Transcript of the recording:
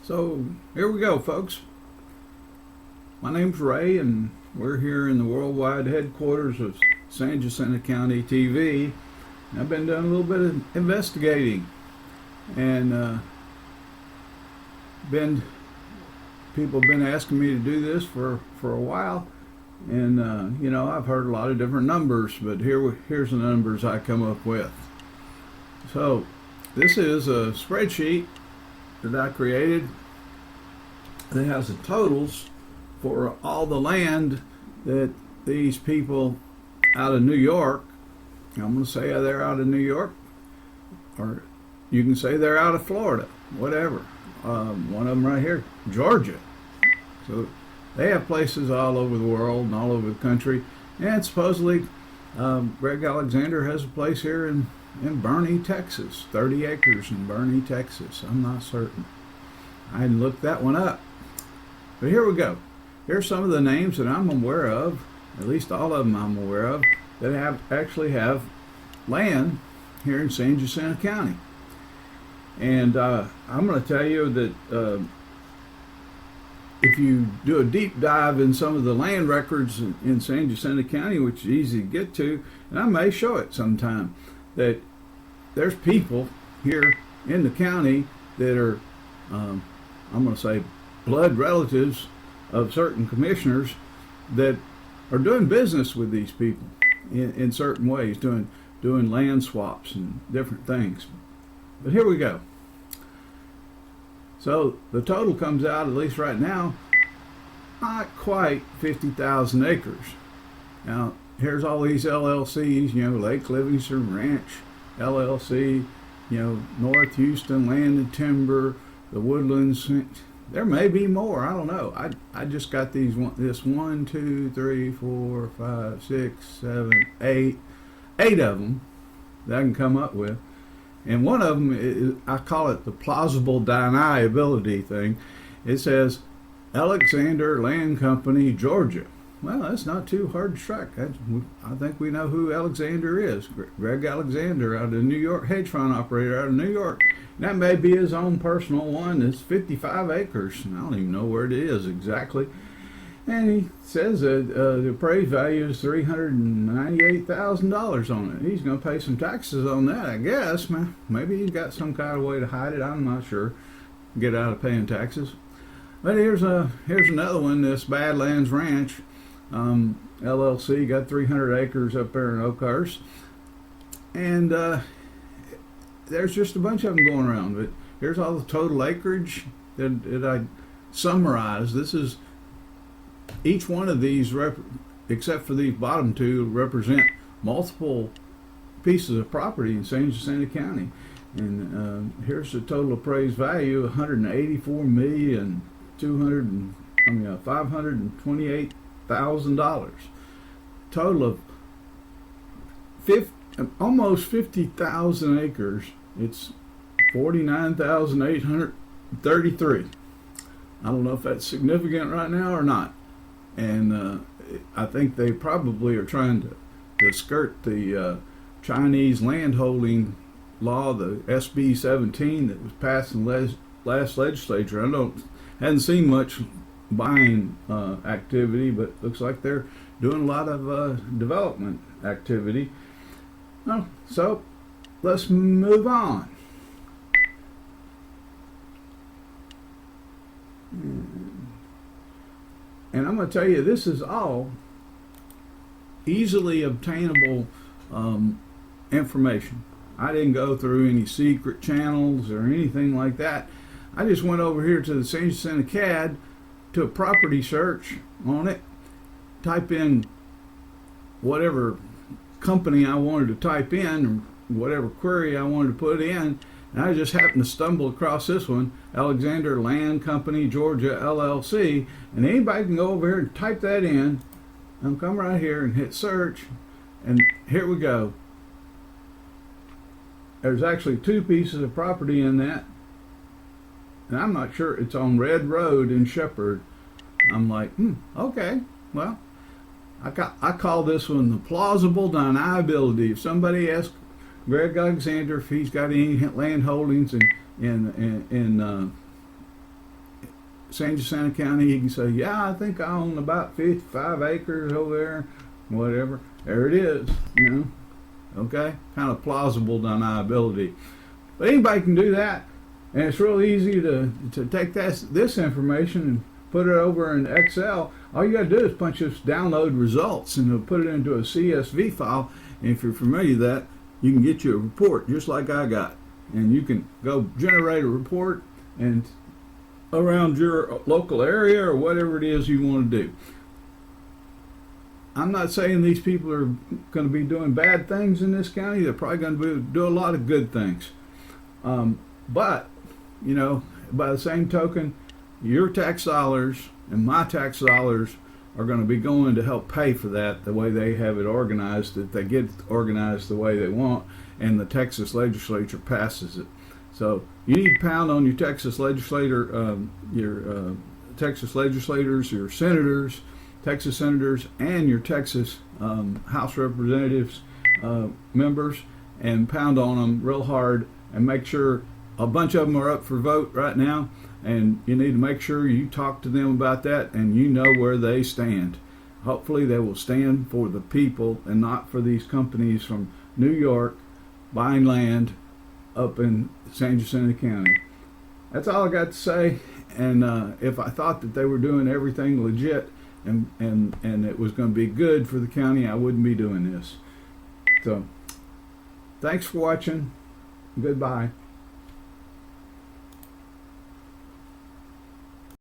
So here we go, folks. My name's Ray, and we're here in the worldwide headquarters of San Jacinto County TV. And I've been doing a little bit of investigating, and people have been asking me to do this for a while. And I've heard a lot of different numbers, but here's the numbers I come up with. So this is a spreadsheet that I created that has the totals for all the land that these people out of New York, I'm going to say they're out of New York, or you can say they're out of Florida, whatever. One of them right here, Georgia. So they have places all over the world and all over the country. And supposedly Greg Alexander has a place here in Boerne, Texas, 30 acres in Boerne, Texas. I'm not certain. I hadn't looked that one up. But here we go. Here's some of the names that I'm aware of, at least all of them I'm aware of, that actually have land here in San Jacinto County. And I'm going to tell you that if you do a deep dive in some of the land records in San Jacinto County, which is easy to get to, and I may show it sometime, that there's people here in the county that are, I'm going to say, blood relatives of certain commissioners that are doing business with these people in certain ways, doing land swaps and different things. But here we go. So the total comes out, at least right now, not quite 50,000 acres. Now, here's all these LLCs, Lake Livingston Ranch LLC, North Houston Land and Timber, the Woodlands. There may be more. I don't know. I just got this 1, 2, 3, 4, 5, 6, 7, 8 of them that I can come up with. And one of them is, I call it the plausible deniability thing. It says Alexander Land Company Georgia. Well, that's not too hard to track. I think we know who Alexander is. Greg Alexander, out of New York, hedge fund operator out of New York. And that may be his own personal one. It's 55 acres. And I don't even know where it is exactly. And he says that the appraised value is $398,000 on it. He's going to pay some taxes on that, I guess. Maybe he's got some kind of way to hide it. I'm not sure. Get out of paying taxes. But here's another one. This Badlands Ranch LLC got 300 acres up there in Oakhurst, and there's just a bunch of them going around. But here's all the total acreage that I summarized. This is each one of these, except for these bottom two, represent multiple pieces of property in San Jacinto County. And here's the total appraised value: $528,000. Total of almost 50,000 acres. It's 49,833. I don't know if that's significant right now or not. And I think they probably are trying to skirt the Chinese landholding law, the SB 17 that was passed in the last legislature. Hadn't seen much buying activity, but looks like they're doing a lot of development activity. Oh, so let's move on. And I'm going to tell you, this is all easily obtainable information. I didn't go through any secret channels or anything like that. I just went over here to the San Jacinto CAD, to a property search on it, type in whatever company I wanted to type in, or whatever query I wanted to put in, and I just happened to stumble across this one, Alexander Land Company Georgia LLC, and anybody can go over here and type that in, and come right here and hit search, and here we go. There's actually two pieces of property in that, and I'm not sure. It's on Red Road in Shepherd. I'm like, okay, well, I call this one the plausible deniability. If somebody asks Greg Alexander if he's got any land holdings in San Jacinto County, he can say, yeah, I think I own about 55 acres over there, whatever. There it is, you know. Okay, kind of plausible deniability. But anybody can do that, and it's real easy to take this information and put it over in Excel. All you got to do is punch this download results, and it'll put it into a CSV file. And if you're familiar with that, you can get you a report just like I got, and you can go generate a report and around your local area or whatever it is you want to do. I'm not saying these people are going to be doing bad things in this county. They're probably going to do a lot of good things. But, you know, by the same token, your tax dollars and my tax dollars are going to be going to help pay for that the way they have it organized, that they get organized the way they want, and the Texas legislature passes it. So you need to pound on your Texas legislator, Texas legislators, your senators, Texas senators, and your Texas House Representatives members, and pound on them real hard and make sure a bunch of them are up for vote right now, and you need to make sure you talk to them about that and you know where they stand. Hopefully they will stand for the people and not for these companies from New York buying land up in San Jacinto County. That's all I got to say. And if I thought that they were doing everything legit and it was going to be good for the county, I wouldn't be doing this. So thanks for watching. Goodbye.